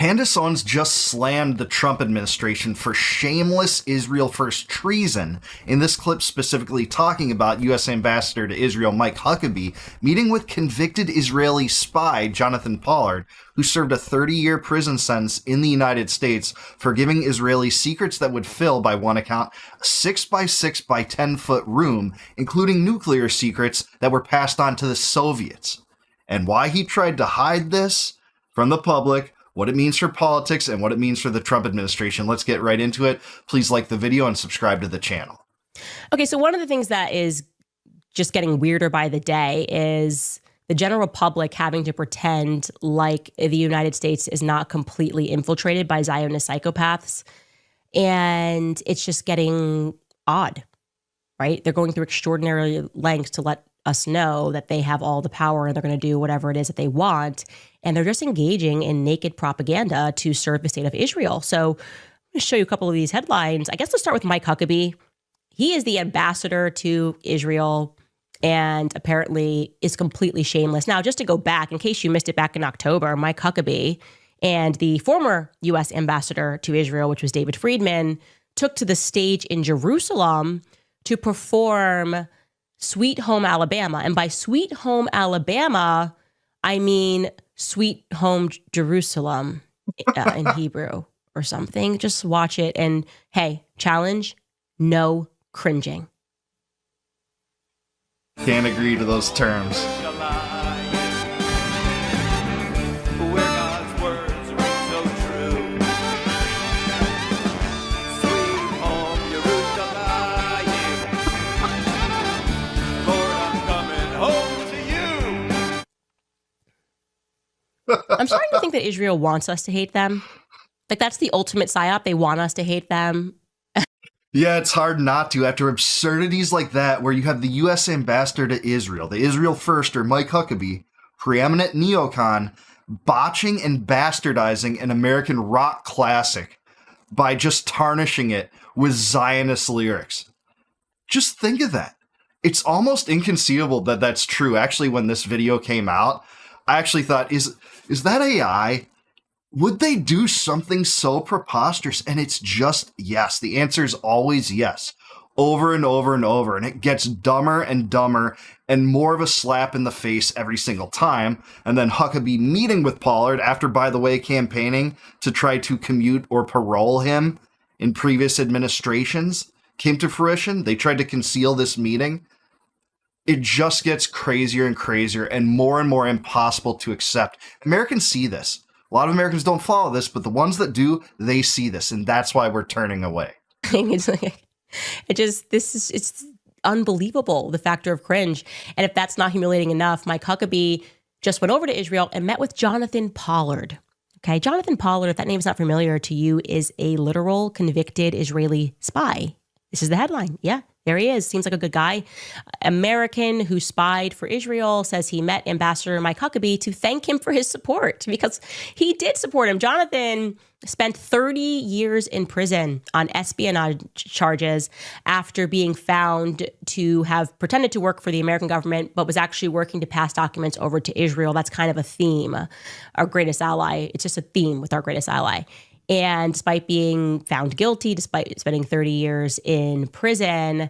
Candace Owens just slammed the Trump administration for shameless Israel first treason, in this clip specifically talking about U.S. Ambassador to Israel Mike Huckabee meeting with convicted Israeli spy Jonathan Pollard, who served a 30-year prison sentence in the United States for giving Israelis secrets that would fill, by one account, a 6 by 6 by 10-foot room, including nuclear secrets that were passed on to the Soviets. And why he tried to hide this from the public, what it means for politics, and what it means for the Trump administration. Let's get right into it. Please like the video and subscribe to the channel. Okay, so one of the things that is just getting weirder by the day is the general public having to pretend like the United States is not completely infiltrated by Zionist psychopaths. And it's just getting odd, right? They're going through extraordinary lengths to let us know that they have all the power and they're going to do whatever it is that they want. And they're just engaging in naked propaganda to serve the state of Israel. So I'm going to show you a couple of these headlines. I guess let's start with Mike Huckabee. He is the ambassador to Israel and apparently is completely shameless. Now, just to go back, in case you missed it back in October, Mike Huckabee and the former U.S. ambassador to Israel, which was David Friedman, took to the stage in Jerusalem to perform Sweet Home Alabama. And by Sweet Home Alabama, I mean Sweet Home Jerusalem in Hebrew or something. Just watch it. And hey, challenge, no cringing. Can't agree to those terms. I'm starting to think that Israel wants us to hate them. Like, that's the ultimate psyop. They want us to hate them. Yeah, it's hard not to after absurdities like that, where you have the U.S. ambassador to Israel, the Israel firster Mike Huckabee, preeminent neocon, botching and bastardizing an American rock classic by just tarnishing it with Zionist lyrics. Just think of that. It's almost inconceivable that that's true. Actually, when this video came out, I actually thought, is that AI? Would they do something so preposterous? And it's just yes. The answer is always yes, over and over and over. And it gets dumber and dumber and more of a slap in the face every single time. And then Huckabee meeting with Pollard after, by the way, campaigning to try to commute or parole him in previous administrations came to fruition. They tried to conceal this meeting. It just gets crazier and crazier and more impossible to accept. Americans see this. A lot of Americans don't follow this, but the ones that do, they see this, and that's why we're turning away. It's unbelievable, the factor of cringe. And if that's not humiliating enough, Mike Huckabee just went over to Israel and met with Jonathan Pollard. Okay, Jonathan Pollard, if that name is not familiar to you, is a literal convicted Israeli spy. This is the headline. Yeah. There he is. Seems like a good guy. American who spied for Israel says he met Ambassador Mike Huckabee to thank him for his support, because he did support him. Jonathan spent 30 years in prison on espionage charges after being found to have pretended to work for the American government, but was actually working to pass documents over to Israel. That's kind of a theme. Our greatest ally. It's just a theme with our greatest ally. And despite being found guilty, despite spending 30 years in prison,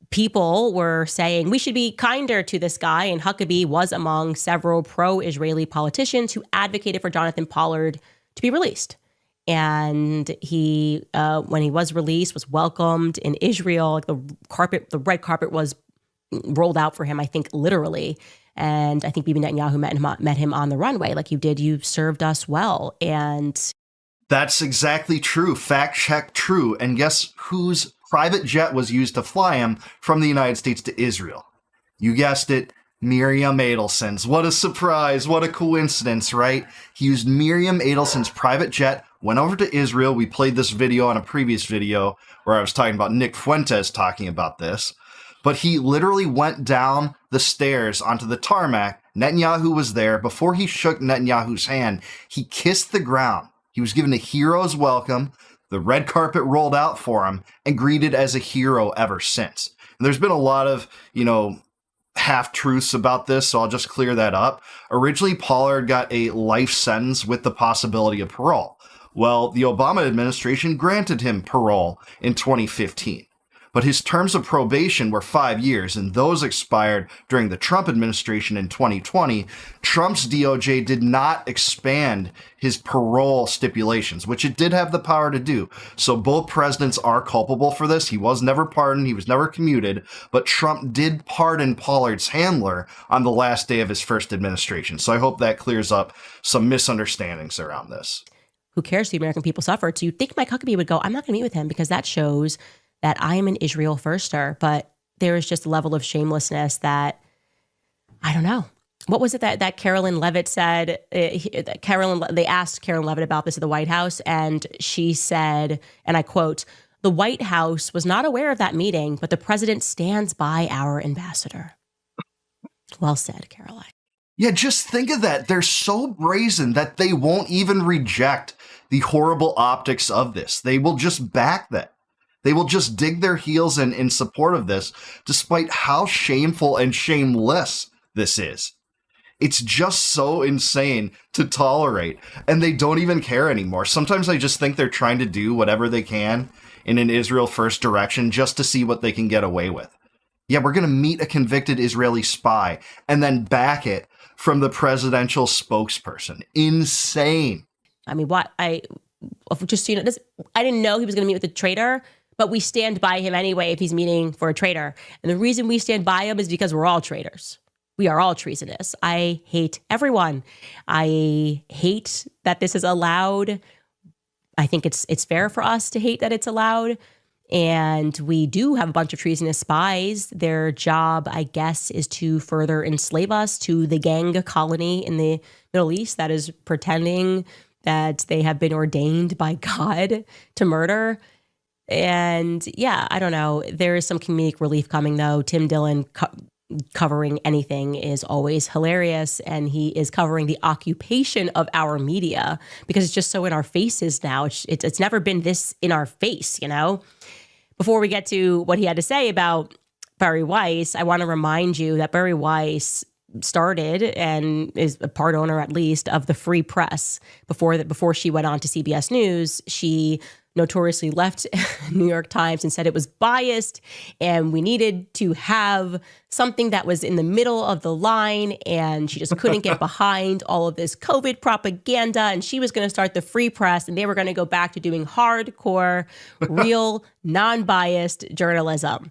people were saying we should be kinder to this guy. And Huckabee was among several pro-Israeli politicians who advocated for Jonathan Pollard to be released. And he, when he was released, was welcomed in Israel. Like the red carpet was rolled out for him, I think, literally. And I think Bibi Netanyahu met him on the runway. Like, you served us well. And that's exactly true. Fact check true. And guess whose private jet was used to fly him from the United States to Israel? You guessed it, Miriam Adelson's. What a surprise. What a coincidence, right? He used Miriam Adelson's private jet, went over to Israel. We played this video on a previous video where I was talking about Nick Fuentes talking about this. But he literally went down the stairs onto the tarmac. Netanyahu was there. Before he shook Netanyahu's hand, he kissed the ground. He was given a hero's welcome. The red carpet rolled out for him and greeted as a hero ever since. And there's been a lot of, half-truths about this, so I'll just clear that up. Originally, Pollard got a life sentence with the possibility of parole. Well, the Obama administration granted him parole in 2015. But his terms of probation were 5 years, and those expired during the Trump administration in 2020. Trump's DOJ did not expand his parole stipulations, which it did have the power to do. So both presidents are culpable for this. He was never pardoned. He was never commuted. But Trump did pardon Pollard's handler on the last day of his first administration. So I hope that clears up some misunderstandings around this. Who cares? The American people suffered. So you'd think Mike Huckabee would go, I'm not going to meet with him because that shows that I am an Israel firster, but there is just a level of shamelessness that, I don't know. What was it that Carolyn Levitt said? They asked Carolyn Levitt about this at the White House, and she said, and I quote, "The White House was not aware of that meeting, but the president stands by our ambassador." Well said, Caroline. Yeah, just think of that. They're so brazen that they won't even reject the horrible optics of this. They will just back that. They will just dig their heels in support of this, despite how shameful and shameless this is. It's just so insane to tolerate, and they don't even care anymore. Sometimes I just think they're trying to do whatever they can in an Israel first direction just to see what they can get away with. Yeah, we're going to meet a convicted Israeli spy and then back it from the presidential spokesperson. Insane. I mean, I didn't know he was going to meet with a traitor, but we stand by him anyway if he's meeting for a traitor. And the reason we stand by him is because we're all traitors. We are all treasonous. I hate everyone. I hate that this is allowed. I think it's fair for us to hate that it's allowed. And we do have a bunch of treasonous spies. Their job, I guess, is to further enslave us to the gang colony in the Middle East that is pretending that they have been ordained by God to murder. And yeah, I don't know. There is some comedic relief coming, though. Tim Dillon covering anything is always hilarious. And he is covering the occupation of our media because it's just so in our faces now. It's never been this in our face, you know? Before we get to what he had to say about Bari Weiss, I want to remind you that Bari Weiss started and is a part owner, at least, of the Free Press. Before she went on to CBS News, she notoriously left New York Times and said it was biased and we needed to have something that was in the middle of the line, and she just couldn't get behind all of this COVID propaganda, and she was going to start the Free Press and they were going to go back to doing hardcore, real, non-biased journalism.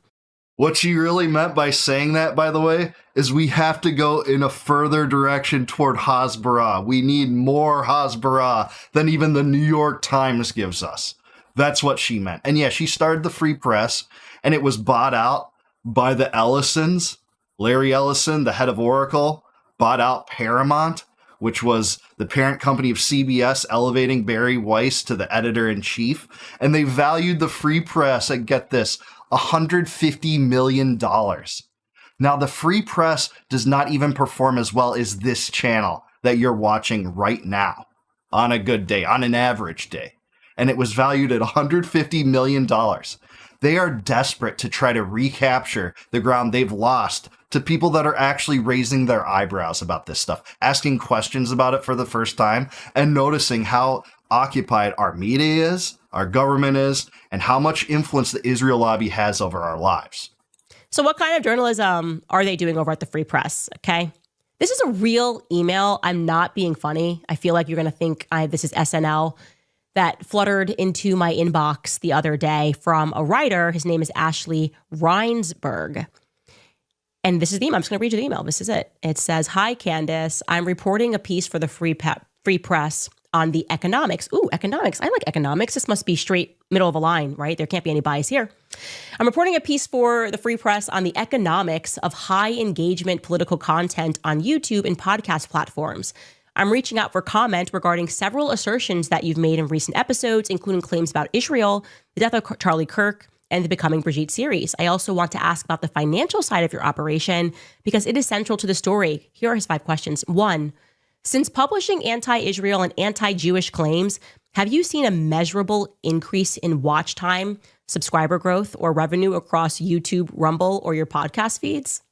What she really meant by saying that, by the way, is we have to go in a further direction toward Hasbara. We need more Hasbara than even the New York Times gives us. That's what she meant. And yeah, she started the Free Press, and it was bought out by the Ellisons. Larry Ellison, the head of Oracle, bought out Paramount, which was the parent company of CBS, elevating Bari Weiss to the editor-in-chief. And they valued the Free Press at, get this, $150 million. Now, the Free Press does not even perform as well as this channel that you're watching right now on a good day, on an average day. And it was valued at $150 million. They are desperate to try to recapture the ground they've lost to people that are actually raising their eyebrows about this stuff, asking questions about it for the first time, and noticing how occupied our media is, our government is, and how much influence the Israel lobby has over our lives. So what kind of journalism are they doing over at the Free Press? Okay. This is a real email. I'm not being funny. I feel like you're going to think this is SNL. That fluttered into my inbox the other day from a writer. His name is Ashley Reinsberg. And this is the email. I'm just going to read you the email. This is it. It says, "Hi, Candace. I'm reporting a piece for the Free Press on the economics." Ooh, economics. I like economics. This must be straight middle of a line, right? There can't be any bias here. "I'm reporting a piece for the Free Press on the economics of high engagement political content on YouTube and podcast platforms. I'm reaching out for comment regarding several assertions that you've made in recent episodes, including claims about Israel, the death of Charlie Kirk, and the Becoming Brigitte series. I also want to ask about the financial side of your operation because it is central to the story. Here are his 5 questions. 1, since publishing anti-Israel and anti-Jewish claims, have you seen a measurable increase in watch time, subscriber growth, or revenue across YouTube, Rumble, or your podcast feeds?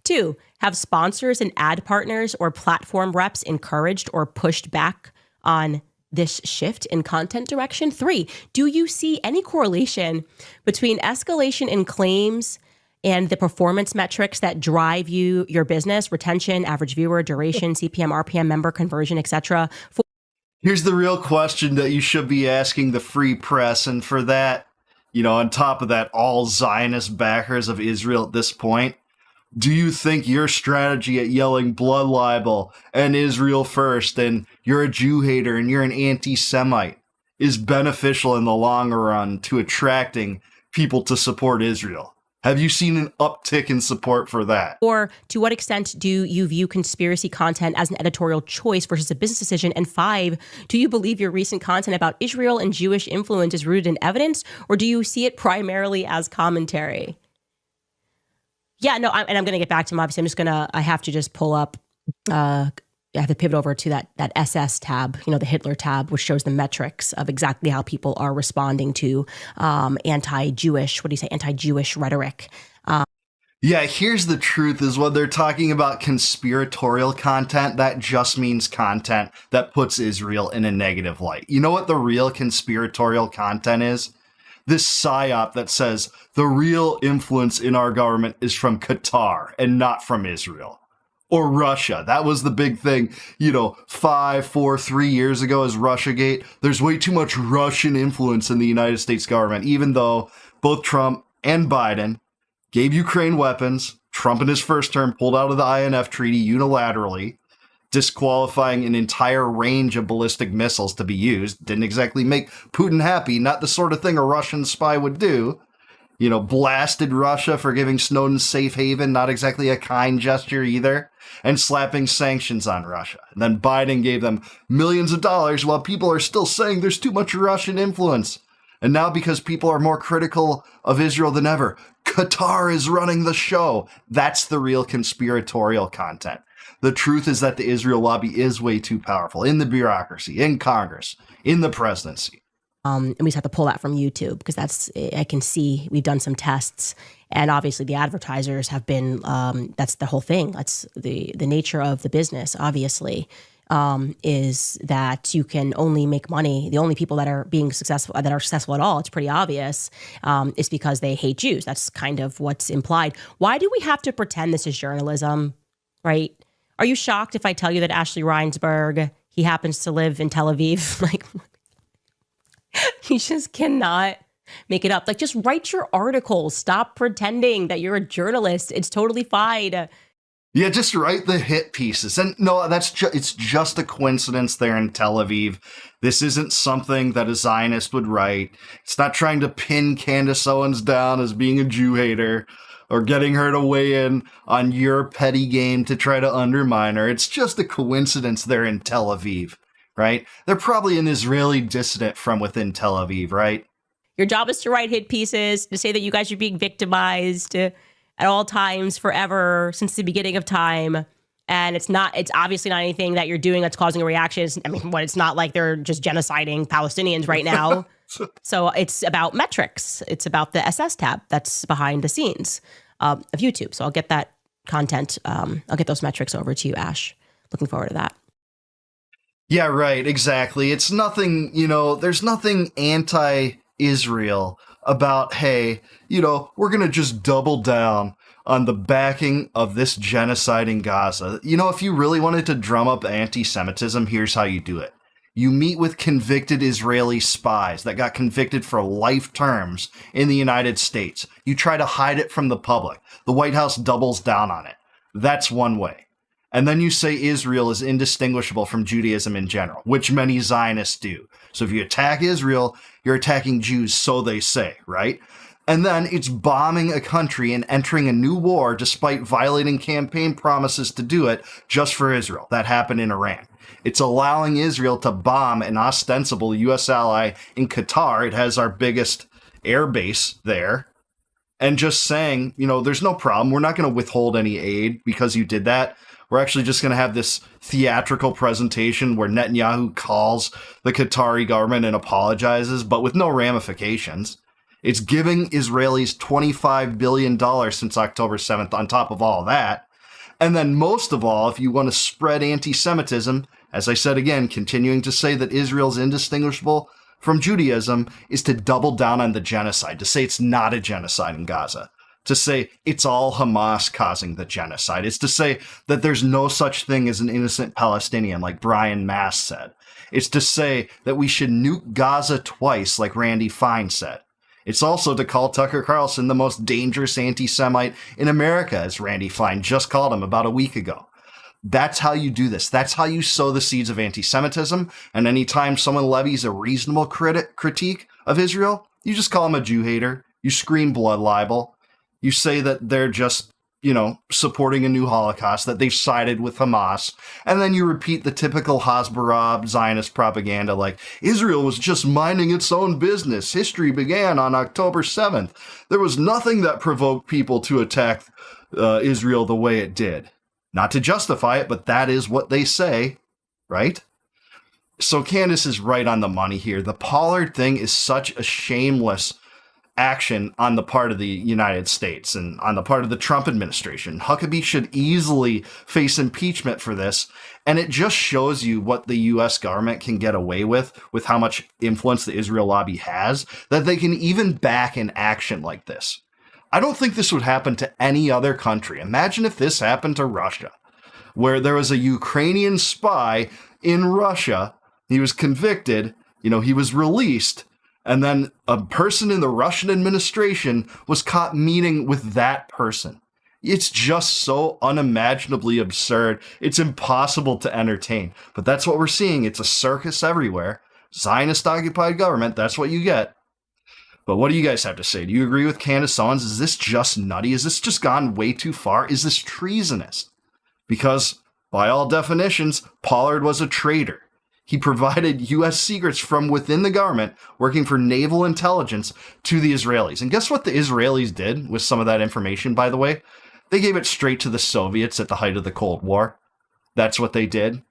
2, have sponsors and ad partners or platform reps encouraged or pushed back on this shift in content direction? 3, do you see any correlation between escalation in claims and the performance metrics that drive your business, retention, average viewer, duration, CPM, RPM, member conversion, etc.? Here's the real question that you should be asking the free press. And for that, on top of that, all Zionist backers of Israel at this point, do you think your strategy at yelling blood libel and Israel first and you're a Jew hater and you're an anti-Semite is beneficial in the long run to attracting people to support Israel? Have you seen an uptick in support for that? Or to what extent do you view conspiracy content as an editorial choice versus a business decision? And 5, do you believe your recent content about Israel and Jewish influence is rooted in evidence, or do you see it primarily as commentary? Yeah, no, I'm going to get back to them. Obviously, I have to just pull up, I have to pivot over to that SS tab, the Hitler tab, which shows the metrics of exactly how people are responding to anti-Jewish rhetoric. Yeah, here's the truth is when they're talking about conspiratorial content, that just means content that puts Israel in a negative light. You know what the real conspiratorial content is? This psyop that says the real influence in our government is from Qatar and not from Israel. Or Russia. That was the big thing, 3 years ago as Russiagate. There's way too much Russian influence in the United States government, even though both Trump and Biden gave Ukraine weapons. Trump in his first term pulled out of the INF treaty unilaterally, disqualifying an entire range of ballistic missiles to be used. Didn't exactly make Putin happy, not the sort of thing a Russian spy would do. Blasted Russia for giving Snowden safe haven, not exactly a kind gesture either, and slapping sanctions on Russia. And then Biden gave them millions of dollars while people are still saying there's too much Russian influence. And now because people are more critical of Israel than ever, Qatar is running the show. That's the real conspiratorial content. The truth is that the Israel lobby is way too powerful in the bureaucracy, in Congress, in the presidency. And we just have to pull that from YouTube because I can see we've done some tests, and obviously the advertisers have been, that's the whole thing. That's the nature of the business, obviously, is that you can only make money. The only people that are successful at all, it's pretty obvious, is because they hate Jews. That's kind of what's implied. Why do we have to pretend this is journalism, right? Are you shocked if I tell you that Ashley Reinsberg, he happens to live in Tel Aviv? Like, you just cannot make it up. Like, just write your articles. Stop pretending that you're a journalist. It's totally fine. Yeah, just write the hit pieces. And no, it's just a coincidence there in Tel Aviv. This isn't something that a Zionist would write. It's not trying to pin Candace Owens down as being a Jew hater or getting her to weigh in on your petty game to try to undermine her. It's just a coincidence there in Tel Aviv. Right? They're probably an Israeli dissident from within Tel Aviv, right? Your job is to write hit pieces, to say that you guys are being victimized at all times, forever, since the beginning of time. And it's obviously not anything that you're doing that's causing a reaction. It's not like they're just genociding Palestinians right now. So it's about metrics. It's about the SS tab that's behind the scenes of YouTube. So I'll get that content. I'll get those metrics over to you, Ash. Looking forward to that. Yeah, right, exactly. It's nothing, there's nothing anti-Israel about, hey, we're going to just double down on the backing of this genocide in Gaza. If you really wanted to drum up anti-Semitism, here's how you do it. You meet with convicted Israeli spies that got convicted for life terms in the United States. You try to hide it from the public. The White House doubles down on it. That's one way. And then you say Israel is indistinguishable from Judaism in general, which many Zionists do. So if you attack Israel, you're attacking Jews, so they say, right? And then it's bombing a country and entering a new war despite violating campaign promises to do it just for Israel. That happened in Iran. It's allowing Israel to bomb an ostensible U.S. ally in Qatar. It has our biggest air base there. And just saying, there's no problem. We're not going to withhold any aid because you did that. We're actually just going to have this theatrical presentation where Netanyahu calls the Qatari government and apologizes, but with no ramifications. It's giving Israelis $25 billion since October 7th on top of all that. And then most of all, if you want to spread anti-Semitism, as I said again, continuing to say that Israel's indistinguishable from Judaism, is to double down on the genocide, to say it's not a genocide in Gaza, to say it's all Hamas causing the genocide. It's to say that there's no such thing as an innocent Palestinian, like Brian Mast said. It's to say that we should nuke Gaza twice, like Randy Fine said. It's also to call Tucker Carlson the most dangerous anti-Semite in America, as Randy Fine just called him about a week ago. That's how you do this. That's how you sow the seeds of anti-Semitism. And anytime someone levies a reasonable critique of Israel, you just call them a Jew hater. You scream blood libel. You say that they're just, supporting a new Holocaust, that they've sided with Hamas. And then you repeat the typical Hasbara Zionist propaganda like, Israel was just minding its own business. History began on October 7th. There was nothing that provoked people to attack Israel the way it did. Not to justify it, but that is what they say, right? So Candace is right on the money here. The Pollard thing is such a shameless action on the part of the United States and on the part of the Trump administration. Huckabee should easily face impeachment for this. And it just shows you what the U.S. government can get away with how much influence the Israel lobby has, that they can even back an action like this. I don't think this would happen to any other country. Imagine if this happened to Russia, where there was a Ukrainian spy in Russia. He was convicted, he was released, and then a person in the Russian administration was caught meeting with that person. It's just so unimaginably absurd. It's impossible to entertain. But that's what we're seeing. It's a circus everywhere. Zionist-occupied government, that's what you get. But what do you guys have to say? Do you agree with Candace Owens? Is this just nutty? Is this just gone way too far? Is this treasonous? Because, by all definitions, Pollard was a traitor. He provided U.S. secrets from within the government, working for naval intelligence, to the Israelis. And guess what the Israelis did with some of that information, by the way? They gave it straight to the Soviets at the height of the Cold War. That's what they did.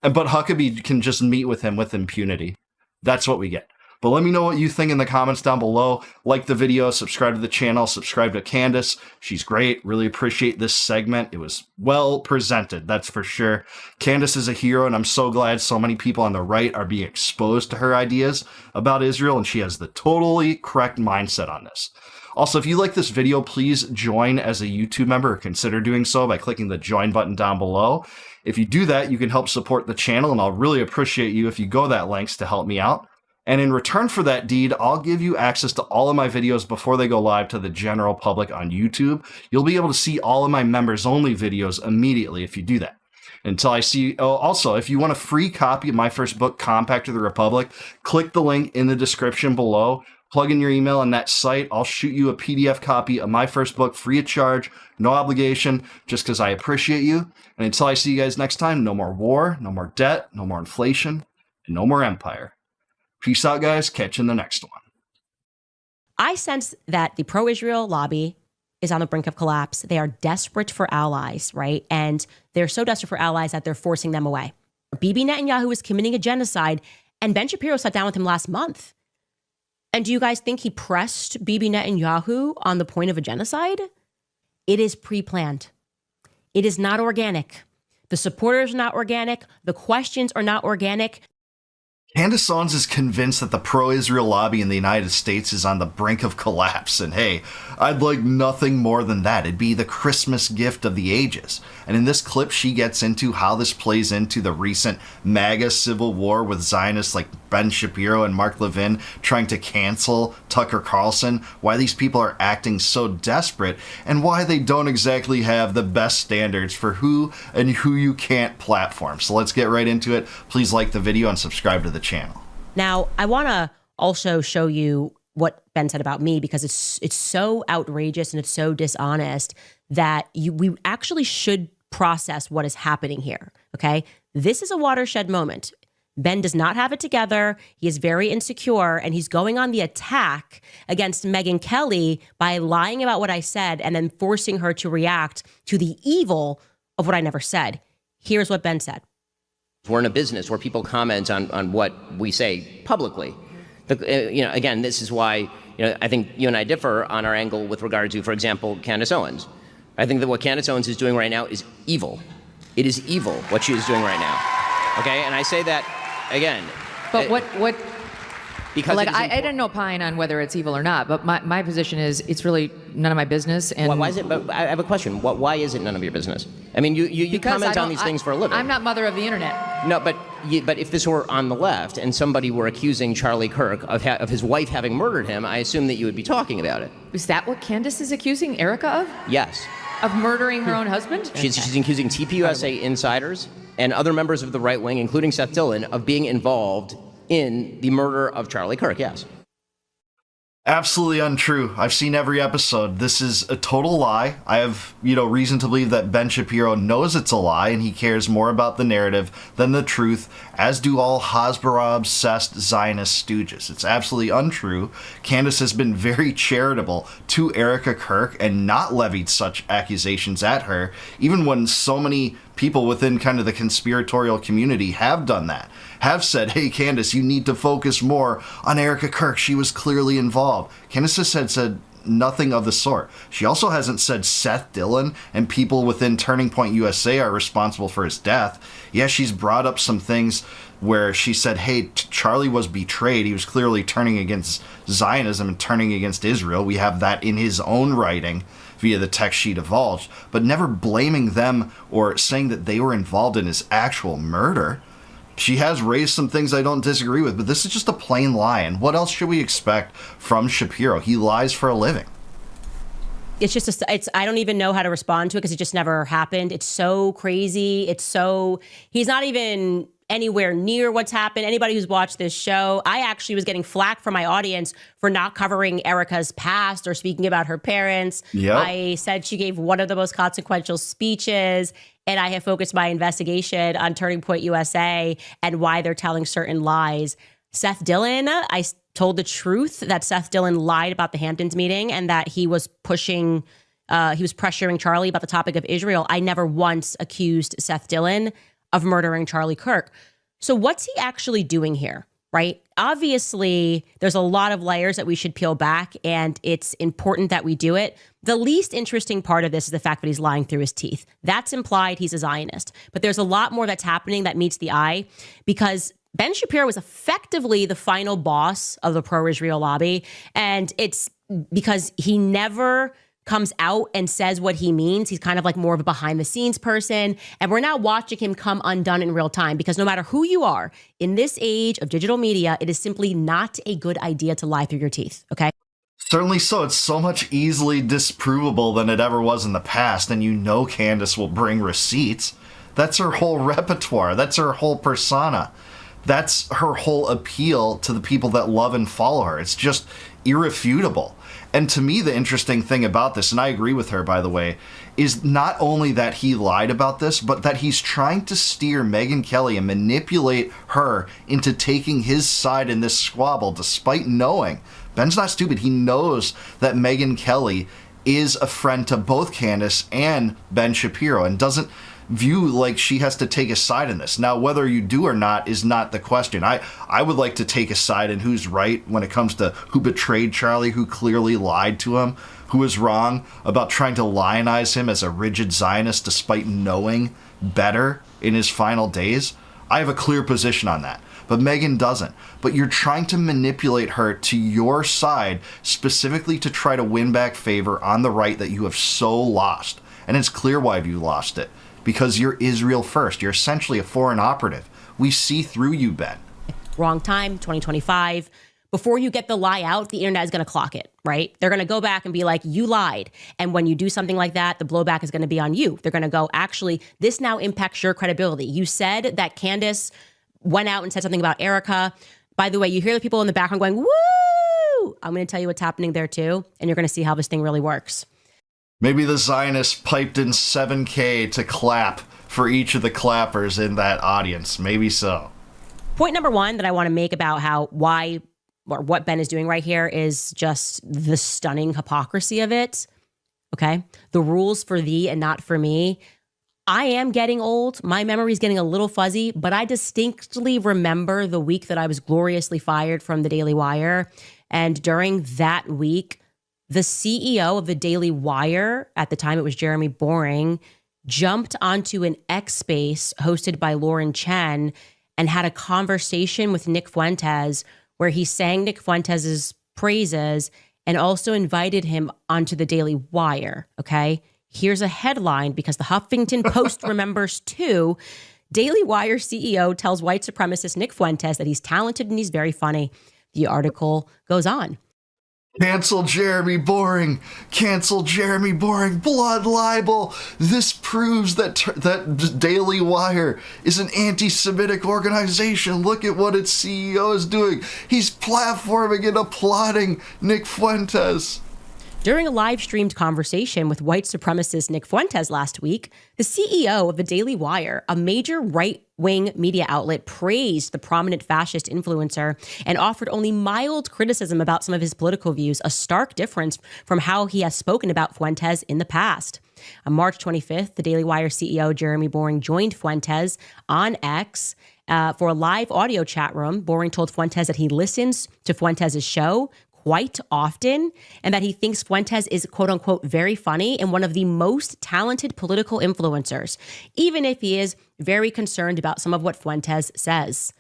But Huckabee can just meet with him with impunity. That's what we get. But let me know what you think in the comments down below. Like the video, subscribe to the channel, subscribe to Candace. She's great. Really appreciate this segment. It was well presented, that's for sure. Candace is a hero, and I'm so glad so many people on the right are being exposed to her ideas about Israel, and she has the totally correct mindset on this. Also, if you like this video, please join as a YouTube member, or consider doing so by clicking the join button down below. If you do that, you can help support the channel, and I'll really appreciate you if you go that lengths to help me out. And in return for that deed, I'll give you access to all of my videos before they go live to the general public on YouTube. You'll be able to see all of my members-only videos immediately if you do that. Until I see you. Oh, also, if you want a free copy of my first book, Compact of the Republic, click the link in the description below. Plug in your email on that site. I'll shoot you a PDF copy of my first book free of charge, no obligation, just because I appreciate you. And until I see you guys next time, no more war, no more debt, no more inflation, and no more empire. Peace out, guys. Catch you in the next one. I sense that the pro-Israel lobby is on the brink of collapse. They are desperate for allies, right? And they're so desperate for allies that they're forcing them away. Bibi Netanyahu is committing a genocide, and Ben Shapiro sat down with him last month. And do you guys think he pressed Bibi Netanyahu on the point of a genocide? It is pre-planned. It is not organic. The supporters are not organic. The questions are not organic. Candace Owens is convinced that the pro-Israel lobby in the United States is on the brink of collapse, and hey, I'd like nothing more than that. It'd be the Christmas gift of the ages. And in this clip, she gets into how this plays into the recent MAGA civil war with Zionists like Ben Shapiro and Mark Levin trying to cancel Tucker Carlson, why these people are acting so desperate, and why they don't exactly have the best standards for who and who you can't platform. So let's get right into it. Please like the video and subscribe to the channel. Now, I want to also show you what Ben said about me, because it's so outrageous and it's so dishonest that we actually should process what is happening here, okay? This is a watershed moment. Ben does not have it together. He is very insecure, and he's going on the attack against Megyn Kelly by lying about what I said and then forcing her to react to the evil of what I never said. Here's what Ben said. We're in a business where people comment on what we say publicly. Again, this is why I think you and I differ on our angle with regard to, for example, Candace Owens. I think that what Candace Owens is doing right now is evil. It is evil what she is doing right now. Okay, and I say that again. But what? Because like I didn't opine on whether it's evil or not, but my position is it's really none of my business. And why is it? But I have a question. Why is it none of your business? I mean, you comment on these things for a living. I'm not mother of the internet. No, but if this were on the left and somebody were accusing Charlie Kirk of his wife having murdered him, I assume that you would be talking about it. Is that what Candace is accusing Erica of? Yes. Of murdering her own husband? She's accusing TPUSA insiders and other members of the right wing, including Seth Dillon, of being involved in the murder of Charlie Kirk, yes. Absolutely untrue. I've seen every episode. This is a total lie. I have, reason to believe that Ben Shapiro knows it's a lie and he cares more about the narrative than the truth, as do all Hasbara-obsessed Zionist stooges. It's absolutely untrue. Candace has been very charitable to Erica Kirk and not levied such accusations at her, even when so many people within kind of the conspiratorial community have done that, have said, hey, Candace, you need to focus more on Erica Kirk. She was clearly involved. Candace has said nothing of the sort. She also hasn't said Seth Dillon and people within Turning Point USA are responsible for his death. Yeah, she's brought up some things where she said, hey, Charlie was betrayed. He was clearly turning against Zionism and turning against Israel. We have that in his own writing via the text she divulged, but never blaming them or saying that they were involved in his actual murder. She has raised some things I don't disagree with, but this is just a plain lie. And what else should we expect from Shapiro? He lies for a living. It's just, I don't even know how to respond to it because it just never happened. It's so crazy. He's not even anywhere near what's happened. Anybody who's watched this show, I actually was getting flack from my audience for not covering Erica's past or speaking about her parents. Yep. I said she gave one of the most consequential speeches, and I have focused my investigation on Turning Point USA and why they're telling certain lies. Seth Dillon, I told the truth that Seth Dillon lied about the Hamptons meeting and that he was pressuring Charlie about the topic of Israel. I never once accused Seth Dillon of murdering Charlie Kirk. So what's he actually doing here, right? Obviously, there's a lot of layers that we should peel back, and it's important that we do it. The least interesting part of this is the fact that he's lying through his teeth. That's implied he's a Zionist. But there's a lot more that's happening that meets the eye, because Ben Shapiro was effectively the final boss of the pro-Israel lobby, and it's because he never comes out and says what he means. He's kind of like more of a behind the scenes person. And we're now watching him come undone in real time, because no matter who you are in this age of digital media, it is simply not a good idea to lie through your teeth. Okay. Certainly so. It's so much easily disprovable than it ever was in the past. And Candace will bring receipts. That's her whole repertoire. That's her whole persona. That's her whole appeal to the people that love and follow her. It's just irrefutable. And to me, the interesting thing about this, and I agree with her, by the way, is not only that he lied about this, but that he's trying to steer Megyn Kelly and manipulate her into taking his side in this squabble, despite knowing, Ben's not stupid, he knows that Megyn Kelly is a friend to both Candace and Ben Shapiro and doesn't view like she has to take a side in this. Now, whether you do or not is not the question. I would like to take a side in who's right when it comes to who betrayed Charlie, who clearly lied to him, who was wrong about trying to lionize him as a rigid Zionist despite knowing better in his final days. I have a clear position on that. But Megyn doesn't. But you're trying to manipulate her to your side specifically to try to win back favor on the right that you have so lost. And it's clear why you lost it. Because you're Israel first. You're essentially a foreign operative. We see through you, Ben. Wrong time, 2025. Before you get the lie out, the internet is going to clock it, right? They're going to go back and be like, you lied. And when you do something like that, the blowback is going to be on you. They're going to go, actually, this now impacts your credibility. You said that Candace went out and said something about Erica. By the way, you hear the people in the background going, woo! I'm going to tell you what's happening there too. And you're going to see how this thing really works. Maybe the Zionists piped in 7K to clap for each of the clappers in that audience. Maybe so. Point number one that I want to make about what Ben is doing right here is just the stunning hypocrisy of it. Okay. The rules for thee and not for me. I am getting old. My memory's getting a little fuzzy, but I distinctly remember the week that I was gloriously fired from the Daily Wire. And during that week, the CEO of the Daily Wire, at the time it was Jeremy Boring, jumped onto an X space hosted by Lauren Chen and had a conversation with Nick Fuentes where he sang Nick Fuentes' praises and also invited him onto the Daily Wire, okay? Here's a headline because the Huffington Post remembers too. Daily Wire CEO tells white supremacist Nick Fuentes that he's talented and he's very funny. The article goes on. Cancel Jeremy Boring. Cancel Jeremy Boring. Blood libel. This proves that Daily Wire is an anti-Semitic organization. Look at what its CEO is doing. He's platforming and applauding Nick Fuentes. During a live-streamed conversation with white supremacist Nick Fuentes last week, the CEO of the Daily Wire, a major right-wing media outlet, praised the prominent fascist influencer and offered only mild criticism about some of his political views, a stark difference from how he has spoken about Fuentes in the past. On March 25th, the Daily Wire CEO Jeremy Boring joined Fuentes on X for a live audio chat room. Boring told Fuentes that he listens to Fuentes' show quite often and that he thinks Fuentes is quote unquote very funny and one of the most talented political influencers, even if he is very concerned about some of what Fuentes says.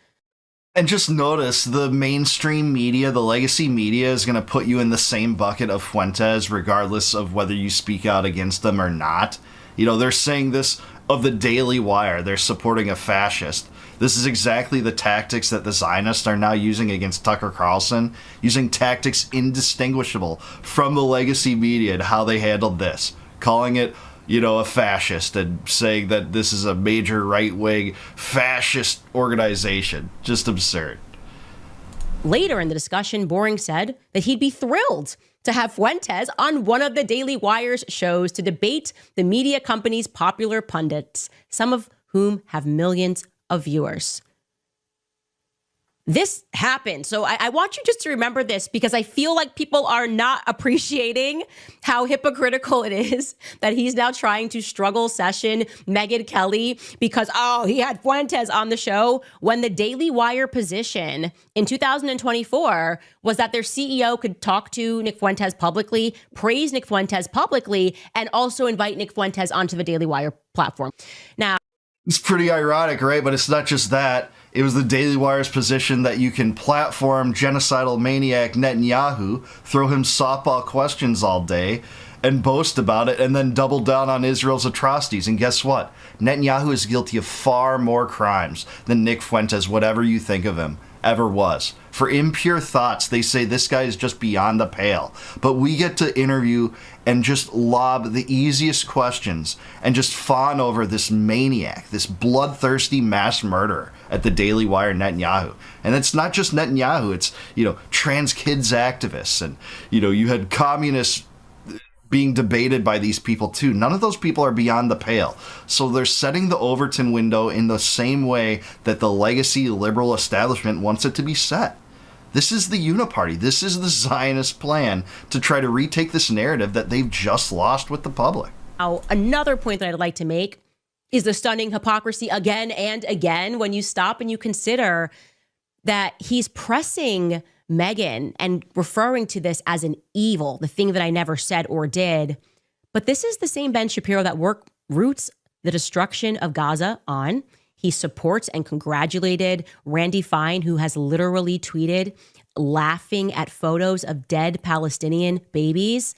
And just notice the mainstream media, the legacy media is going to put you in the same bucket of Fuentes regardless of whether you speak out against them or not. You know, they're saying this of the Daily Wire. They're supporting a fascist. This is exactly the tactics that the Zionists are now using against Tucker Carlson, using tactics indistinguishable from the legacy media and how they handled this, calling it, you know, a fascist and saying that this is a major right-wing fascist organization. Just absurd. Later in the discussion, Boring said that he'd be thrilled to have Fuentes on one of the Daily Wire's shows to debate the media company's popular pundits, some of whom have millions of viewers. This happened. So I want you just to remember this because I feel like people are not appreciating how hypocritical it is that he's now trying to struggle session Megyn Kelly because, he had Fuentes on the show when the Daily Wire position in 2024 was that their CEO could talk to Nick Fuentes publicly, praise Nick Fuentes publicly, and also invite Nick Fuentes onto the Daily Wire platform. Now, it's pretty ironic, right? But it's not just that. It was the Daily Wire's position that you can platform genocidal maniac Netanyahu, throw him softball questions all day, and boast about it, and then double down on Israel's atrocities. And guess what? Netanyahu is guilty of far more crimes than Nick Fuentes, whatever you think of him, ever was. For impure thoughts, they say this guy is just beyond the pale. But we get to interview and just lob the easiest questions and just fawn over this maniac, this bloodthirsty mass murderer at the Daily Wire, Netanyahu. And it's not just Netanyahu, it's, trans kids activists. And, you had communists being debated by these people too. None of those people are beyond the pale. So they're setting the Overton window in the same way that the legacy liberal establishment wants it to be set. This is the uniparty. This is the Zionist plan to try to retake this narrative that they've just lost with the public. Now, another point that I'd like to make is the stunning hypocrisy again and again when you stop and you consider that he's pressing Megyn and referring to this as an evil, the thing that I never said or did. But this is the same Ben Shapiro that roots the destruction of Gaza on. He supports and congratulated Randy Fine, who has literally tweeted laughing at photos of dead Palestinian babies.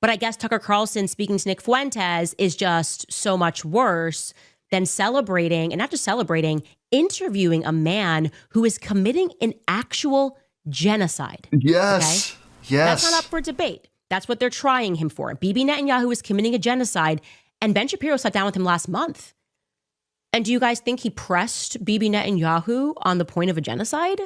But I guess Tucker Carlson speaking to Nick Fuentes is just so much worse than celebrating, and not just celebrating, interviewing a man who is committing an actual genocide. Yes. Okay? Yes. That's not up for debate. That's what they're trying him for. Bibi Netanyahu is committing a genocide, and Ben Shapiro sat down with him last month. And do you guys think he pressed Bibi Netanyahu on the point of a genocide?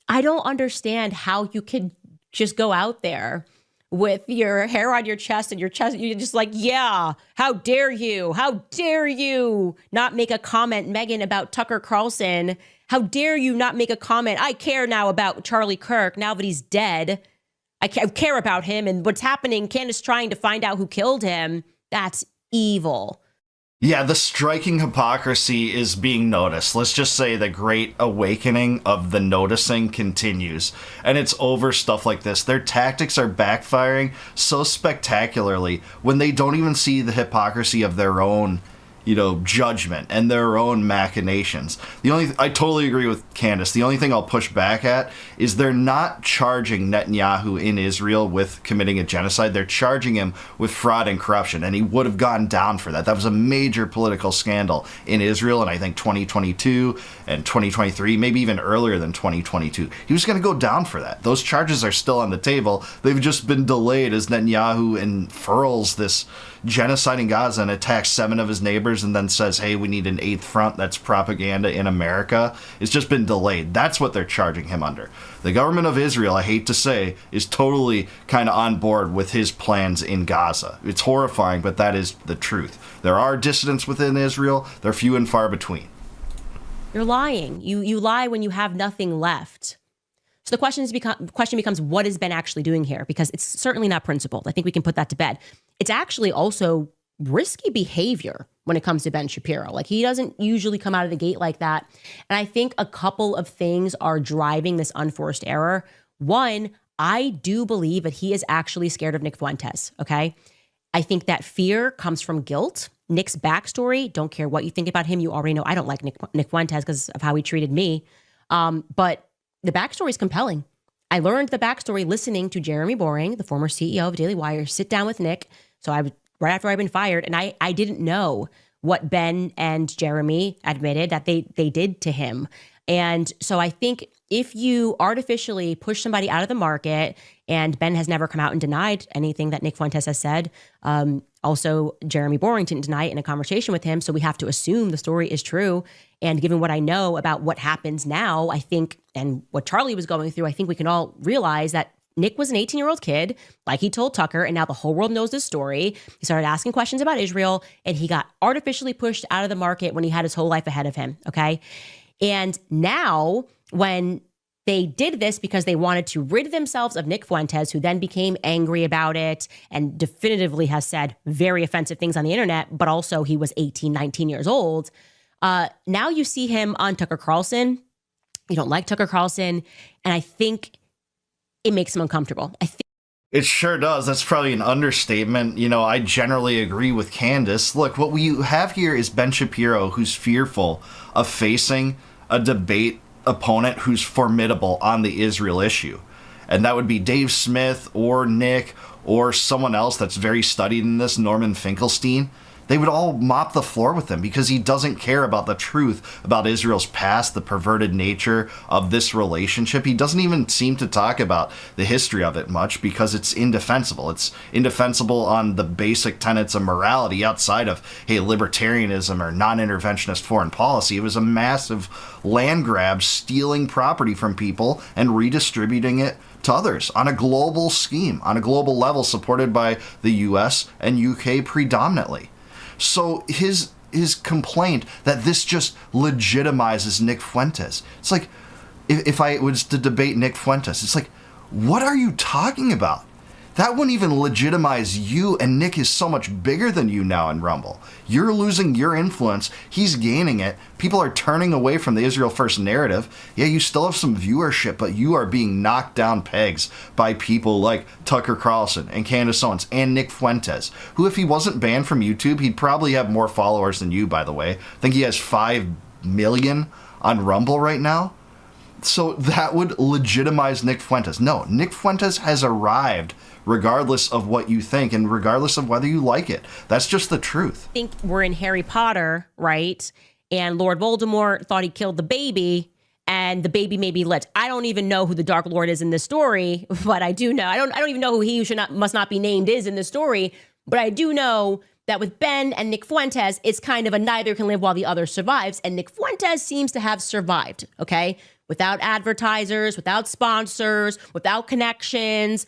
I don't understand how you could just go out there with your hair on your chest and you're just like, yeah, how dare you? How dare you not make a comment, Megyn, about Tucker Carlson? How dare you not make a comment? I care now about Charlie Kirk now that he's dead. I care about him and what's happening. Candace trying to find out who killed him. That's evil. Yeah, the striking hypocrisy is being noticed. Let's just say the great awakening of the noticing continues. And it's over stuff like this. Their tactics are backfiring so spectacularly when they don't even see the hypocrisy of their own, judgment and their own machinations. I totally agree with Candace. The only thing I'll push back at is they're not charging Netanyahu in Israel with committing a genocide. They're charging him with fraud and corruption, and he would have gone down for that. That was a major political scandal in Israel in, I think, 2022 and 2023, maybe even earlier than 2022. He was going to go down for that. Those charges are still on the table. They've just been delayed as Netanyahu unfurls this genocide in Gaza and attacks 7 of his neighbors and then says, hey, we need an 8th front that's propaganda in America. It's just been delayed. That's what they're charging him under. The government of Israel, I hate to say, is totally kind of on board with his plans in Gaza. It's horrifying, but that is the truth. There are dissidents within Israel. They're few and far between. You're lying. You lie when you have nothing left. So the question becomes, what is Ben actually doing here? Because it's certainly not principled. I think we can put that to bed. It's actually also risky behavior when it comes to Ben Shapiro. Like, he doesn't usually come out of the gate like that. And I think a couple of things are driving this unforced error. One, I do believe that he is actually scared of Nick Fuentes, okay? I think that fear comes from guilt. Nick's backstory, don't care what you think about him. You already know I don't like Nick Fuentes because of how he treated me. But the backstory is compelling. I learned the backstory listening to Jeremy Boring, the former CEO of Daily Wire, sit down with Nick. So right after I'd been fired, and I didn't know what Ben and Jeremy admitted that they did to him. And so I think if you artificially push somebody out of the market, and Ben has never come out and denied anything that Nick Fuentes has said, also Jeremy Boring didn't deny it in a conversation with him, so we have to assume the story is true. And given what I know about what happens now, I think, and what Charlie was going through, I think we can all realize that Nick was an 18-year-old kid, like he told Tucker, and now the whole world knows this story. He started asking questions about Israel, and he got artificially pushed out of the market when he had his whole life ahead of him, okay? And now, when they did this because they wanted to rid themselves of Nick Fuentes, who then became angry about it and definitively has said very offensive things on the internet, but also he was 18, 19 years old. Now you see him on Tucker Carlson. You don't like Tucker Carlson, and I think it makes him uncomfortable. It sure does. That's probably an understatement. I generally agree with Candace. Look, what we have here is Ben Shapiro, who's fearful of facing a debate opponent who's formidable on the Israel issue. And that would be Dave Smith or Nick or someone else that's very studied in this, Norman Finkelstein. They would all mop the floor with him because he doesn't care about the truth about Israel's past, the perverted nature of this relationship. He doesn't even seem to talk about the history of it much because it's indefensible. It's indefensible on the basic tenets of morality outside of, hey, libertarianism or non-interventionist foreign policy. It was a massive land grab, stealing property from people and redistributing it to others on a global scheme, on a global level supported by the US and UK predominantly. So his complaint that this just legitimizes Nick Fuentes. It's like, if I was to debate Nick Fuentes, it's like, what are you talking about? That wouldn't even legitimize you, and Nick is so much bigger than you now in Rumble. You're losing your influence. He's gaining it. People are turning away from the Israel First narrative. Yeah, you still have some viewership, but you are being knocked down pegs by people like Tucker Carlson and Candace Owens and Nick Fuentes, who, if he wasn't banned from YouTube, he'd probably have more followers than you, by the way. I think he has 5 million on Rumble right now. So that would legitimize Nick Fuentes. No, Nick Fuentes has arrived regardless of what you think and regardless of whether you like it. That's just the truth. I think we're in Harry Potter, right? And Lord Voldemort thought he killed the baby, and the baby may be lit. I don't even know who the Dark Lord is in this story, but I do know. I don't even know who he who must not be named is in this story, but I do know that with Ben and Nick Fuentes, it's kind of a neither can live while the other survives, and Nick Fuentes seems to have survived, okay? Without advertisers, without sponsors, without connections,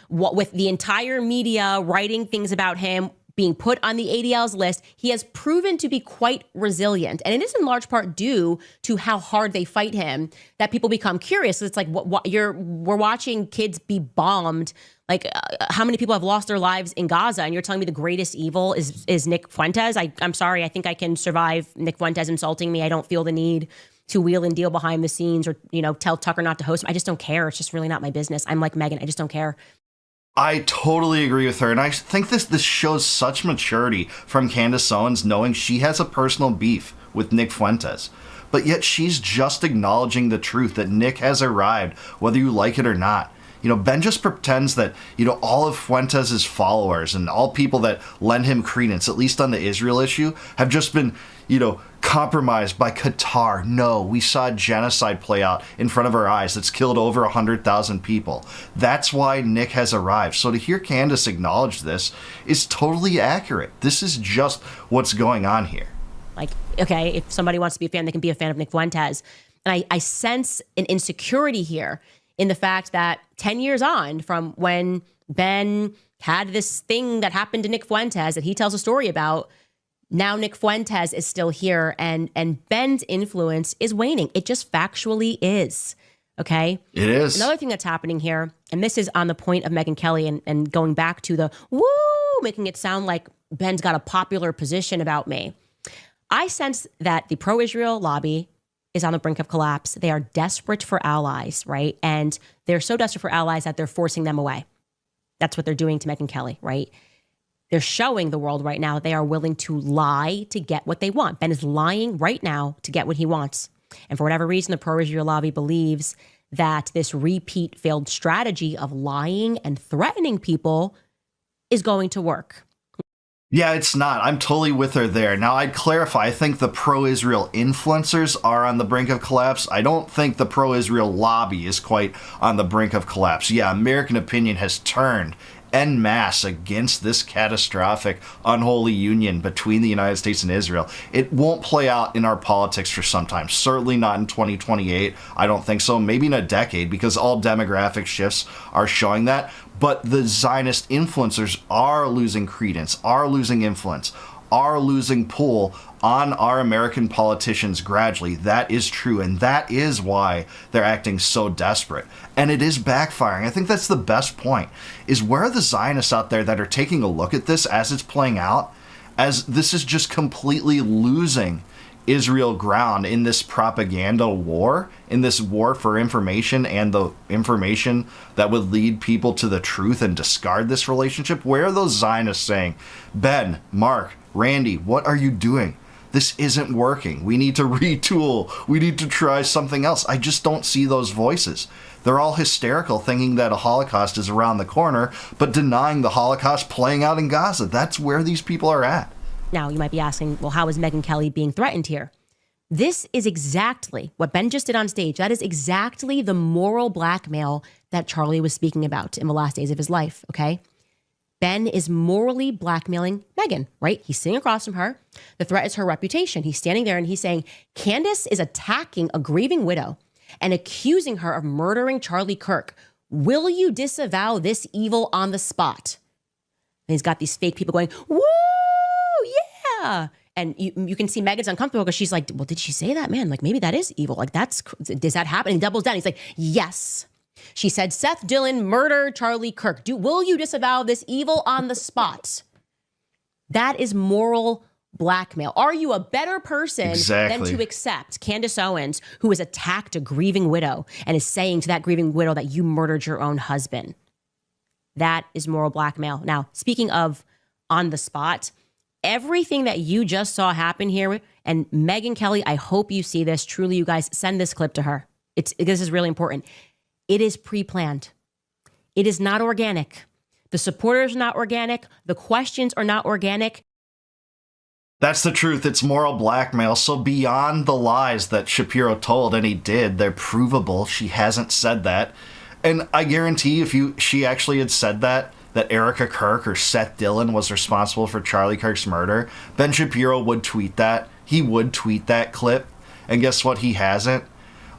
with the entire media writing things about him, being put on the ADL's list, he has proven to be quite resilient. And it is in large part due to how hard they fight him that people become curious. It's like we're watching kids be bombed Like, how many people have lost their lives in Gaza? And you're telling me the greatest evil is Nick Fuentes? I'm sorry. I think I can survive Nick Fuentes insulting me. I don't feel the need to wheel and deal behind the scenes or, tell Tucker not to host him. I just don't care. It's just really not my business. I'm like Megan. I just don't care. I totally agree with her, and I think this shows such maturity from Candace Owens, knowing she has a personal beef with Nick Fuentes. But yet she's just acknowledging the truth that Nick has arrived, whether you like it or not. Ben just pretends that, all of Fuentes' followers and all people that lend him credence, at least on the Israel issue, have just been, compromised by Qatar. No, we saw genocide play out in front of our eyes that's killed over 100,000 people. That's why Nick has arrived. So to hear Candace acknowledge this is totally accurate. This is just what's going on here. Like, okay, if somebody wants to be a fan, they can be a fan of Nick Fuentes. And I sense an insecurity here in the fact that 10 years on from when Ben had this thing that happened to Nick Fuentes that he tells a story about, now Nick Fuentes is still here and Ben's influence is waning. It just factually is. Okay? It is. Another thing that's happening here, and this is on the point of Megyn Kelly and going back to the woo, making it sound like Ben's got a popular position about me. I sense that the pro-Israel lobby is on the brink of collapse. They are desperate for allies, right? And they're so desperate for allies that they're forcing them away. That's what they're doing to Megyn Kelly, right? They're showing the world right now they are willing to lie to get what they want. Ben is lying right now to get what he wants. And for whatever reason, the pro-Israel lobby believes that this repeat failed strategy of lying and threatening people is going to work. Yeah, it's not. I'm totally with her there. Now, I'd clarify. I think the pro-Israel influencers are on the brink of collapse. I don't think the pro-Israel lobby is quite on the brink of collapse. Yeah, American opinion has turned en masse against this catastrophic, unholy union between the United States and Israel. It won't play out in our politics for some time. Certainly not in 2028. I don't think so. Maybe in a decade, because all demographic shifts are showing that. But the Zionist influencers are losing credence, are losing influence, are losing pull on our American politicians gradually. That is true, and that is why they're acting so desperate. And it is backfiring. I think that's the best point, is where are the Zionists out there that are taking a look at this as it's playing out, as this is just completely losing Israel ground in this propaganda war, in this war for information and the information that would lead people to the truth and discard this relationship? Where are those Zionists saying, Ben, Mark, Randy, what are you doing? This isn't working. We need to retool. We need to try something else. I just don't see those voices. They're all hysterical, thinking that a Holocaust is around the corner, but denying the Holocaust playing out in Gaza. That's where these people are at. Now, you might be asking, well, how is Megyn Kelly being threatened here? This is exactly what Ben just did on stage. That is exactly the moral blackmail that Charlie was speaking about in the last days of his life, okay? Ben is morally blackmailing Megyn, right? He's sitting across from her. The threat is her reputation. He's standing there and he's saying, Candace is attacking a grieving widow and accusing her of murdering Charlie Kirk. Will you disavow this evil on the spot? And he's got these fake people going, woo, yeah. And you can see Megan's uncomfortable because she's like, well, did she say that? Man, like maybe that is evil. Like does that happen? And he doubles down. He's like, yes. She said, Seth Dillon murdered Charlie Kirk. Will you disavow this evil on the spot? That is moral blackmail. Are you a better person than to accept Candace Owens, who has attacked a grieving widow and is saying to that grieving widow that you murdered your own husband? That is moral blackmail. Now, speaking of on the spot, everything that you just saw happen here, and Megyn Kelly, I hope you see this. Truly, you guys, send this clip to her. This is really important. It is pre-planned. It is not organic. The supporters are not organic. The questions are not organic. That's the truth. It's moral blackmail. So beyond the lies that Shapiro told, and he did, they're provable. She hasn't said that. And I guarantee if she actually had said that Erica Kirk or Seth Dillon was responsible for Charlie Kirk's murder, Ben Shapiro would tweet that. He would tweet that clip. And guess what? He hasn't.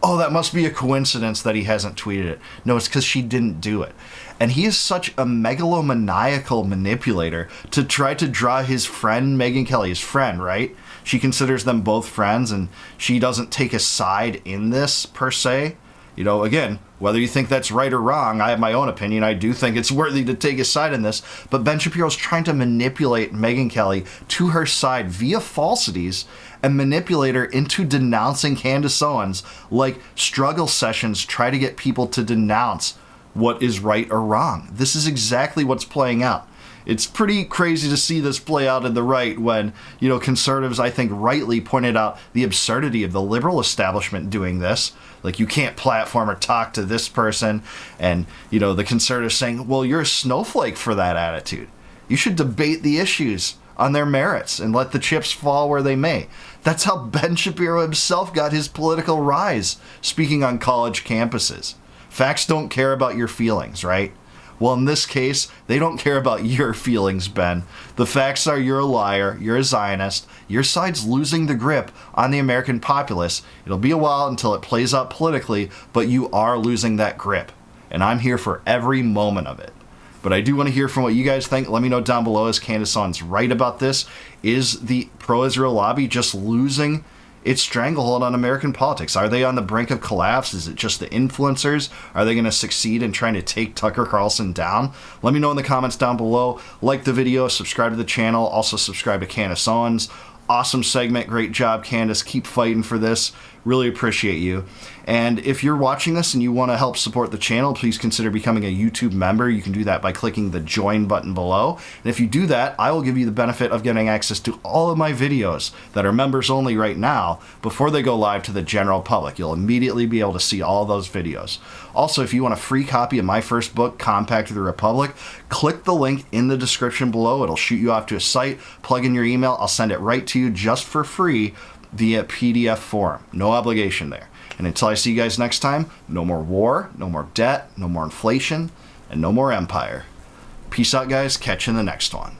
Oh, that must be a coincidence that he hasn't tweeted it. No, it's because she didn't do it. And he is such a megalomaniacal manipulator to try to draw his friend, Megyn Kelly, his friend, right? She considers them both friends, and she doesn't take a side in this, per se. You know, again, whether you think that's right or wrong, I have my own opinion. I do think it's worthy to take a side in this. But Ben Shapiro's trying to manipulate Megyn Kelly to her side via falsities and manipulate her into denouncing Candace Owens, like struggle sessions try to get people to denounce what is right or wrong. This is exactly what's playing out. It's pretty crazy to see this play out in the right when, you know, conservatives, I think, rightly pointed out the absurdity of the liberal establishment doing this. Like, you can't platform or talk to this person. And, you know, the conservatives saying, well, you're a snowflake for that attitude. You should debate the issues on their merits and let the chips fall where they may. That's how Ben Shapiro himself got his political rise, speaking on college campuses. Facts don't care about your feelings, right? Well, in this case, they don't care about your feelings, Ben. The facts are you're a liar, you're a Zionist, your side's losing the grip on the American populace. It'll be a while until it plays out politically, but you are losing that grip. And I'm here for every moment of it. But I do want to hear from what you guys think. Let me know down below. Is Candace Owens right about this? Is the pro-Israel lobby just losing its stranglehold on American politics? Are they on the brink of collapse? Is it just the influencers? Are they going to succeed in trying to take Tucker Carlson down? Let me know in the comments down below. Like the video, subscribe to the channel. Also subscribe to Candace Owens. Awesome segment. Great job, Candace. Keep fighting for this. Really appreciate you. And if you're watching this and you want to help support the channel, please consider becoming a YouTube member. You can do that by clicking the join button below. And if you do that, I will give you the benefit of getting access to all of my videos that are members only right now before they go live to the general public. You'll immediately be able to see all those videos. Also, if you want a free copy of my first book, Compact of the Republic, click the link in the description below. It'll shoot you off to a site. Plug in your email. I'll send it right to you just for free via PDF form. No obligation there. And until I see you guys next time, no more war, no more debt, no more inflation, and no more empire. Peace out, guys. Catch you in the next one.